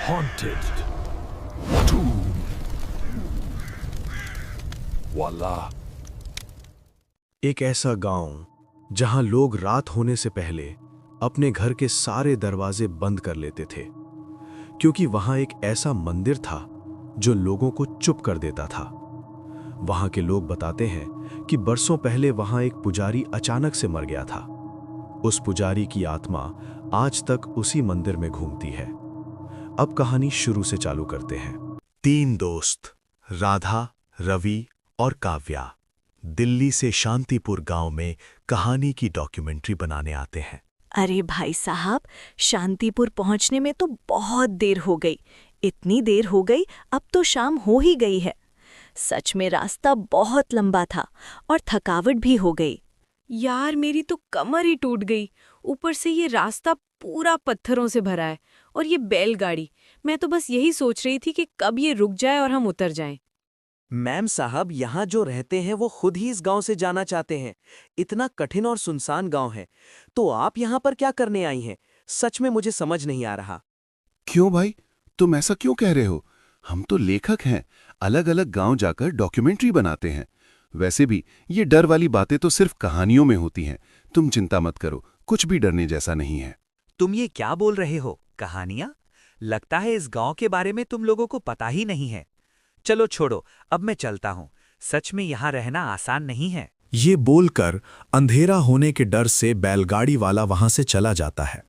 Haunted. Tomb. Voila. एक ऐसा गांव जहां लोग रात होने से पहले अपने घर के सारे दरवाजे बंद कर लेते थे, क्योंकि वहां एक ऐसा मंदिर था जो लोगों को चुप कर देता था। वहां के लोग बताते हैं कि बरसों पहले वहां एक पुजारी अचानक से मर गया था। उस पुजारी की आत्मा आज तक उसी मंदिर में घूमती है। अब कहानी शुरू से चालू करते हैं। 3 दोस्त राधा, रवि और काव्या दिल्ली से शांतिपुर गांव में कहानी की डॉक्यूमेंट्री बनाने आते हैं। अरे भाई साहब, शांतिपुर पहुंचने में तो बहुत देर हो गई। इतनी देर हो गई, अब तो शाम हो ही गई है। सच में रास्ता बहुत लंबा था और थकावट भी हो गई। यार, मेरी तो कमर ही टूट गई। ऊपर से ये रास्ता पूरा पत्थरों से भरा है और ये बैलगाड़ी। मैं तो बस यही सोच रही थी कि कब ये रुक जाए और हम उतर जाएं। मैम साहब, यहाँ जो रहते हैं वो खुद ही इस गांव से जाना चाहते हैं। इतना कठिन और सुनसान गांव है, तो आप यहाँ पर क्या करने आई हैं? सच में मुझे समझ नहीं आ रहा। क्यों भाई, तुम ऐसा क्यों कह रहे हो? हम तो लेखक हैं, अलग अलग गांव जाकर डॉक्यूमेंट्री बनाते हैं। वैसे भी ये डर वाली बातें तो सिर्फ कहानियों में होती हैं। तुम चिंता मत करो, कुछ भी डरने जैसा नहीं है। तुम ये क्या बोल रहे हो? कहानियाँ? लगता है इस गांव के बारे में तुम लोगों को पता ही नहीं है। चलो छोड़ो, अब मैं चलता हूँ। सच में यहाँ रहना आसान नहीं है। ये बोलकर अंधेरा होने के डर से बैलगाड़ी वाला वहां से चला जाता है।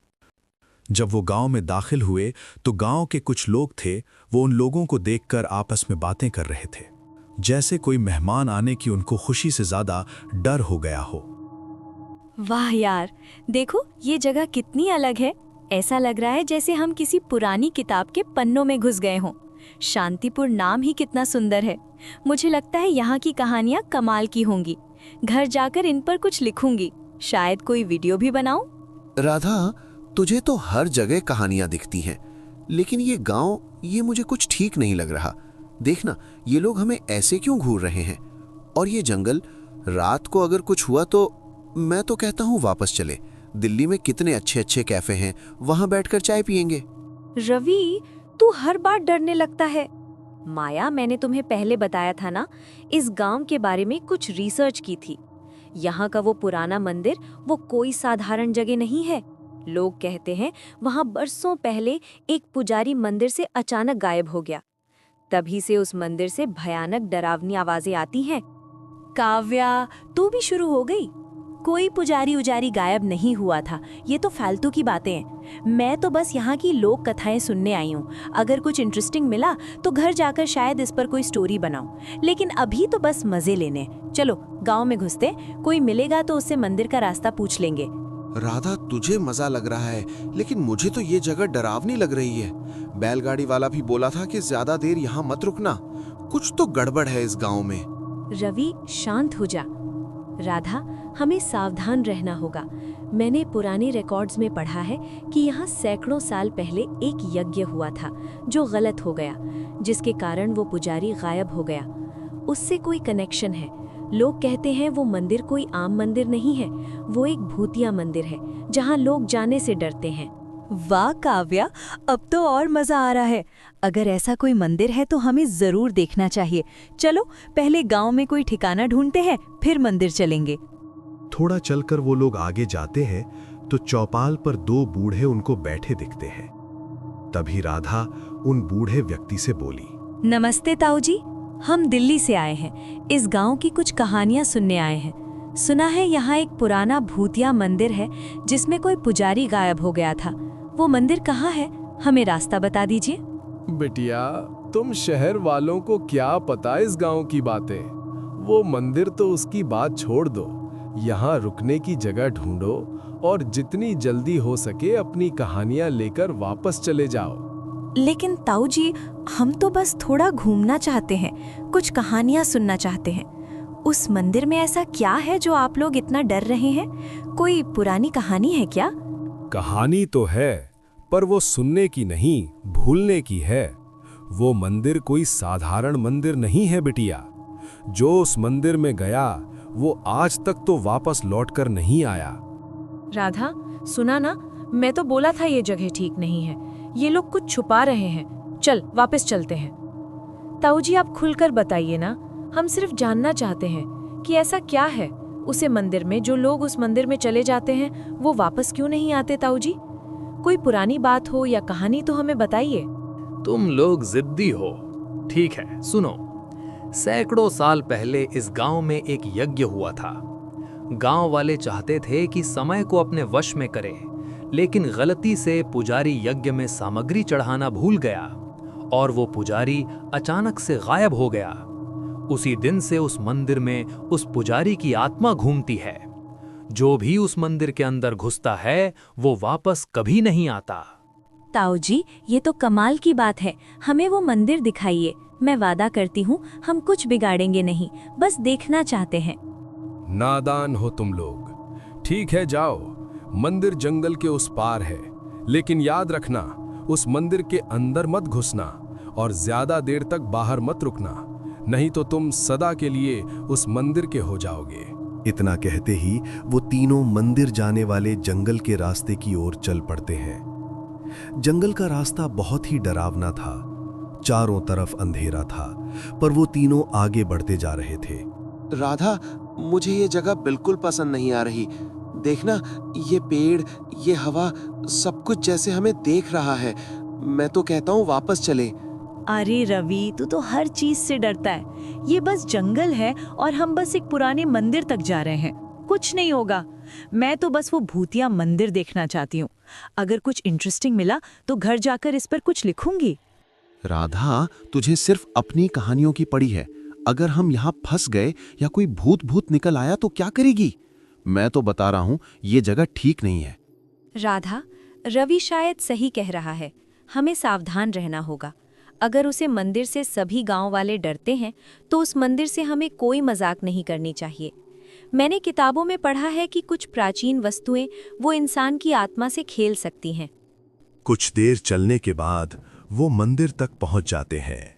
जब वो गांव में दाखिल हुए तो गांव के कुछ लोग थे, वो उन लोगों को देखकर आपस में बातें कर रहे थे, जैसे कोई मेहमान आने की उनको खुशी से ज्यादा डर हो गया हो। वाह यार, देखो ये जगह कितनी अलग है। ऐसा लग रहा है जैसे हम किसी पुरानी किताब के पन्नों में घुस गए हों। शांतिपुर नाम ही कितना सुंदर है। मुझे लगता है यहाँ की कहानियाँ कमाल की होंगी। घर जाकर इन पर कुछ लिखूंगी, शायद कोई वीडियो भी बनाऊं। राधा, तुझे तो हर जगह कहानियां दिखती हैं, लेकिन ये गांव, ये मुझे कुछ ठीक नहीं लग रहा। देखना, ये लोग हमें ऐसे क्यों घूर रहे हैं? और ये जंगल, रात को अगर कुछ हुआ तो मैं तो कहता हूँ वापस चले। दिल्ली में कितने अच्छे अच्छे कैफे हैं, वहां बैठकर चाय पियेंगे। रवि, तू हर बार डरने लगता है। माया, मैंने तुम्हें पहले बताया था ना, इस गांव के बारे में कुछ रिसर्च की थी। यहाँ का वो पुराना मंदिर, वो कोई साधारण जगह नहीं है। लोग कहते हैं वहाँ बरसों पहले एक पुजारी मंदिर से अचानक गायब हो गया। तभी से उस मंदिर से भयानक डरावनी आवाजें आती हैं। काव्या, तू भी शुरू हो गई। कोई पुजारी उजारी गायब नहीं हुआ था, ये तो फालतू की बातें हैं। मैं तो बस यहाँ की लोक कथाएं सुनने आई हूँ। अगर कुछ इंटरेस्टिंग मिला तो घर जाकर शायद इस पर कोई स्टोरी बनाऊं, लेकिन अभी तो बस मजे लेने। चलो गांव में घुसते, कोई मिलेगा तो उससे मंदिर का रास्ता पूछ लेंगे। राधा, तुझे मजा लग रहा है, लेकिन मुझे तो ये जगह डरावनी लग रही है। बैलगाड़ी वाला भी बोला था कि ज्यादा देर यहाँ मत रुकना। कुछ तो गड़बड़ है इस गाँव में। रवि, शांत हो जा। राधा, हमें सावधान रहना होगा। मैंने पुराने रिकॉर्ड्स में पढ़ा है कि यहाँ सैकड़ों साल पहले एक यज्ञ हुआ था जो गलत हो गया, जिसके कारण वो पुजारी गायब हो गया। उससे कोई कनेक्शन है। लोग कहते हैं वो मंदिर कोई आम मंदिर नहीं है, वो एक भूतिया मंदिर है जहाँ लोग जाने से डरते हैं। वाह काव्या, अब तो और मजा आ रहा है। अगर ऐसा कोई मंदिर है तो हमें जरूर देखना चाहिए। चलो पहले गांव में कोई ठिकाना ढूंढते हैं, फिर मंदिर चलेंगे। थोड़ा चलकर वो लोग आगे जाते हैं तो चौपाल पर 2 बूढ़े उनको बैठे दिखते हैं। तभी राधा उन बूढ़े व्यक्ति से बोली, नमस्ते ताऊ जी, हम दिल्ली से आए हैं। इस गांव की कुछ कहानियां सुनने आए हैं। सुना है यहाँ एक पुराना भूतिया मंदिर है जिसमें कोई पुजारी गायब हो गया था। वो मंदिर कहाँ है? हमें रास्ता बता दीजिए। बिटिया, तुम शहर वालों को क्या पता इस गांव की बातें। वो मंदिर तो उसकी बात छोड़ दो, यहाँ रुकने की जगह ढूंढो और जितनी जल्दी हो सके अपनी कहानियां लेकर वापस चले जाओ। लेकिन ताऊ जी, हम तो बस थोड़ा घूमना चाहते हैं, कुछ कहानियां सुनना चाहते हैं। उस मंदिर में ऐसा क्या है जो आप लोग इतना डर रहे हैं? कोई पुरानी कहानी है क्या? कहानी तो है, पर वो सुनने की नहीं, भूलने की है। वो मंदिर कोई साधारण मंदिर नहीं है बिटिया। जो उस मंदिर में गया वो आज तक तो वापस लौटकर नहीं आया। राधा, सुना ना, मैं तो बोला था ये जगह ठीक नहीं है। ये लोग कुछ छुपा रहे हैं। चल वापस चलते हैं। ताऊ जी आप खुलकर बताइए ना, हम सिर्फ जानना चाहते हैं कि ऐसा क्या है उसे मंदिर में, जो लोग उस मंदिर में चले जाते हैं वो वापस क्यों नहीं आते। ताऊ जी कोई पुरानी बात हो या कहानी तो हमें बताइए। तुम लोग जिद्दी हो। ठीक है, सुनो। सैकड़ों साल पहले इस गांव में एक यज्ञ हुआ था। गांव वाले चाहते थे कि समय को अपने वश में करें, लेकिन गलती से पुजारी यज्ञ में सामग्री चढ़ाना भूल गया और वो पुजारी अचानक से गायब हो गया। उसी दिन से उस मंदिर में उस पुजारी की आत्मा घूमती है। जो भी उस मंदिर के अंदर घुसता है वो वापस कभी नहीं आता। ताऊ जी ये तो कमाल की बात है, हमें वो मंदिर दिखाइए। मैं वादा करती हूँ हम कुछ बिगाड़ेंगे नहीं, बस देखना चाहते हैं। नादान हो तुम लोग। ठीक है जाओ, मंदिर जंगल के उस पार है, लेकिन याद रखना उस मंदिर के अंदर मत घुसना और ज्यादा देर तक बाहर मत रुकना, नहीं तो तुम सदा के लिए उस मंदिर के हो जाओगे। इतना कहते ही वो तीनों मंदिर जाने वाले जंगल के रास्ते की ओर चल पड़ते हैं। जंगल का रास्ता बहुत ही डरावना था। चारों तरफ अंधेरा था, पर वो तीनों आगे बढ़ते जा रहे थे। राधा, मुझे ये जगह बिल्कुल पसंद नहीं आ रही। देखना, ये पेड़, ये हवा, सब कुछ जैसे हमें देख रहा है। मैं तो कहता हूँ वापस चले। अरे रवि, तू तो हर चीज से डरता है। ये बस जंगल है और हम बस एक पुराने मंदिर तक जा रहे हैं, कुछ नहीं होगा। मैं तो बस वो भूतिया मंदिर देखना चाहती हूँ। अगर कुछ इंटरेस्टिंग मिला तो घर जाकर इस पर कुछ लिखूंगी। राधा, तुझे सिर्फ अपनी कहानियों की पड़ी है। अगर हम यहाँ फंस गए या कोई भूत निकल आया तो क्या करेगी? मैं तो बता रहा हूँ ये जगह ठीक नहीं है। राधा, रवि शायद सही कह रहा है, हमें सावधान रहना होगा। अगर उसे मंदिर से सभी गांव वाले डरते हैं तो उस मंदिर से हमें कोई मजाक नहीं करनी चाहिए। मैंने किताबों में पढ़ा है कि कुछ प्राचीन वस्तुएं वो इंसान की आत्मा से खेल सकती हैं। कुछ देर चलने के बाद वो मंदिर तक पहुंच जाते हैं।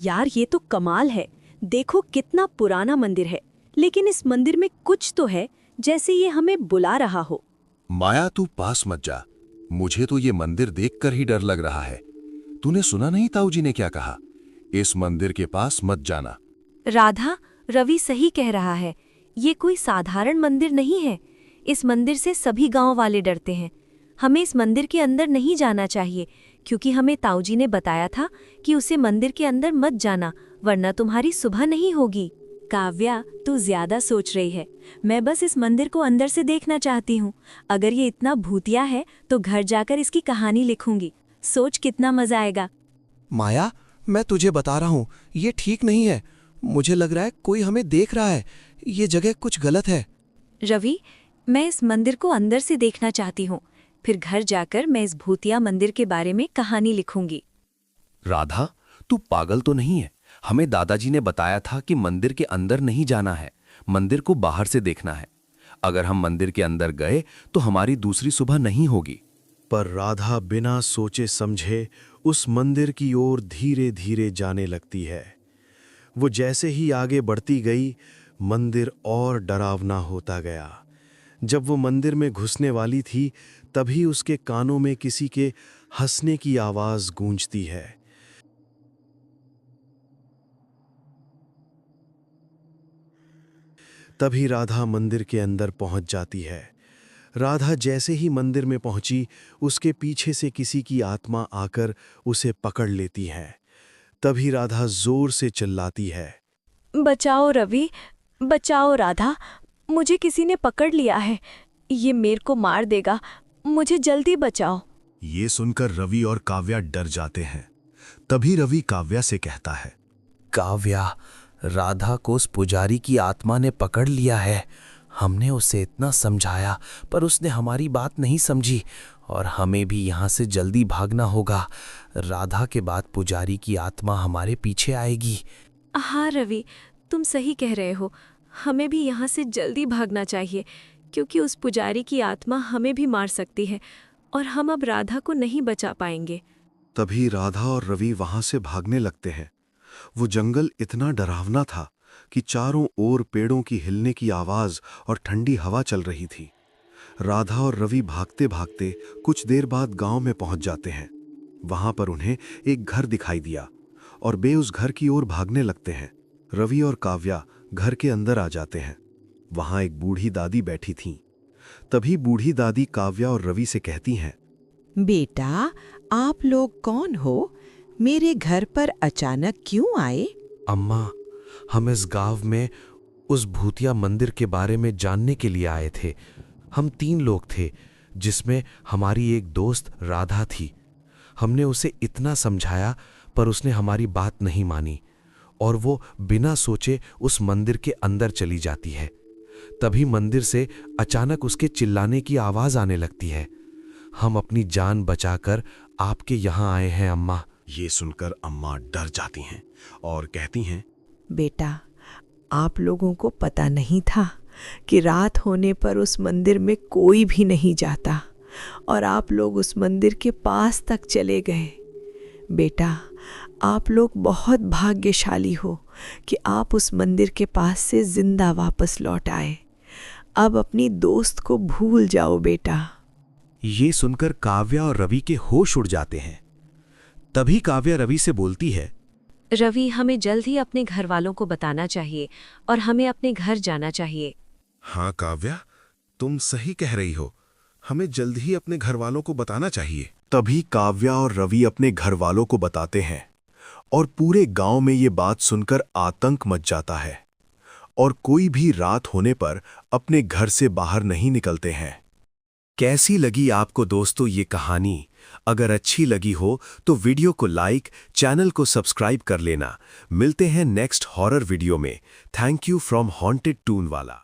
यार ये तो कमाल है, देखो कितना पुराना मंदिर है, लेकिन इस मंदिर में कुछ तो है, जैसे ये हमें बुला रहा हो। माया, तू पास मत जा। मुझे तो ये मंदिर देखकर ही डर लग रहा है। तूने सुना नहीं ताऊ जी ने क्या कहा? इस मंदिर के पास मत जाना। राधा, रवि सही कह रहा है, ये कोई साधारण मंदिर नहीं है। इस मंदिर से सभी गांव वाले डरते हैं। हमें इस मंदिर के अंदर नहीं जाना चाहिए, क्योंकि हमें ताऊ जी ने बताया था कि उसे मंदिर के अंदर मत जाना, वरना तुम्हारी सुबह नहीं होगी। काव्या, तू ज्यादा सोच रही है। मैं बस इस मंदिर को अंदर से देखना चाहती हूँ। अगर ये इतना भूतिया है तो घर जाकर इसकी कहानी लिखूंगी। सोच कितना मजा आएगा। माया, मैं तुझे बता रहा हूँ ये ठीक नहीं है। मुझे लग रहा है कोई हमें देख रहा है। ये जगह कुछ गलत है। रवि, मैं इस मंदिर को अंदर से देखना चाहती हूँ, फिर घर जाकर मैं इस भूतिया मंदिर के बारे में कहानी लिखूंगी। राधा, तू पागल तो नहीं है? हमें दादाजी ने बताया था कि मंदिर के अंदर नहीं जाना है, मंदिर को बाहर से देखना है। अगर हम मंदिर के अंदर गए तो हमारी दूसरी सुबह नहीं होगी। पर राधा बिना सोचे समझे उस मंदिर की ओर धीरे धीरे जाने लगती है। वो जैसे ही आगे बढ़ती गई, मंदिर और डरावना होता गया। जब वो मंदिर में घुसने वाली थी, तभी उसके कानों में किसी के हंसने की आवाज गूंजती है। तभी राधा मंदिर के अंदर पहुंच जाती है। राधा जैसे ही मंदिर में पहुंची, उसके पीछे से किसी की आत्मा आकर उसे पकड़ लेती है। तभी राधा जोर से चिल्लाती है, बचाओ रवि, बचाओ राधा, मुझे किसी ने पकड़ लिया है। ये मेरे को मार देगा, मुझे जल्दी बचाओ। ये सुनकर रवि और काव्या डर जाते हैं। तभी रवि काव्या से कहता है, काव्या, राधा को उस पुजारी की आत्मा ने पकड़ लिया है। हमने उसे इतना समझाया पर उसने हमारी बात नहीं समझी और हमें भी यहाँ से जल्दी भागना होगा। राधा के बाद पुजारी की आत्मा हमारे पीछे आएगी। हाँ रवि, तुम सही कह रहे हो। हमें भी यहाँ से जल्दी भागना चाहिए, क्योंकि उस पुजारी की आत्मा हमें भी मार सकती है और हम अब राधा को नहीं बचा पाएंगे। तभी राधा और रवि वहां से भागने लगते हैं। वो जंगल इतना डरावना था कि चारों ओर पेड़ों की हिलने की आवाज और ठंडी हवा चल रही थी। राधा और रवि भागते भागते कुछ देर बाद गांव में पहुंच जाते हैं। वहां पर उन्हें एक घर दिखाई दिया और वे उस घर की ओर भागने लगते हैं। रवि और काव्या घर के अंदर आ जाते हैं। वहां एक बूढ़ी दादी बैठी थीं। तभी बूढ़ी दादी काव्या और रवि से कहती हैं, बेटा, आप लोग कौन हो? मेरे घर पर अचानक क्यों आए? अम्मा, हम इस गांव में उस भूतिया मंदिर के बारे में जानने के लिए आए थे। हम 3 लोग थे, जिसमें हमारी एक दोस्त राधा थी। हमने उसे इतना समझाया पर उसने हमारी बात नहीं मानी और वो बिना सोचे उस मंदिर के अंदर चली जाती है। तभी मंदिर से अचानक उसके चिल्लाने की आवाज आने लगती है। हम अपनी जान बचाकर आपके यहाँ आए हैं अम्मा। ये सुनकर अम्मा डर जाती हैं और कहती हैं, बेटा, आप लोगों को पता नहीं था कि रात होने पर उस मंदिर में कोई भी नहीं जाता और आप लोग उस मंदिर के पास तक चले गए। बेटा, आप लोग बहुत भाग्यशाली हो कि आप उस मंदिर के पास से जिंदा वापस लौट आए। अब अपनी दोस्त को भूल जाओ बेटा। ये सुनकर काव्या और रवि के होश उड़ जाते हैं। तभी काव्या रवि से बोलती है, रवि, हमें जल्द ही अपने घर वालों को बताना चाहिए और हमें अपने घर जाना चाहिए। हाँ काव्या, तुम सही कह रही हो। हमें जल्द ही अपने घर वालों को बताना चाहिए। तभी काव्या और रवि अपने घर वालों को बताते हैं और पूरे गांव में ये बात सुनकर आतंक मच जाता है और कोई भी रात होने पर अपने घर से बाहर नहीं निकलते हैं। कैसी लगी आपको दोस्तों ये कहानी? अगर अच्छी लगी हो तो वीडियो को लाइक, चैनल को सब्सक्राइब कर लेना। मिलते हैं नेक्स्ट हॉरर वीडियो में। Thank you from haunted toon वाला।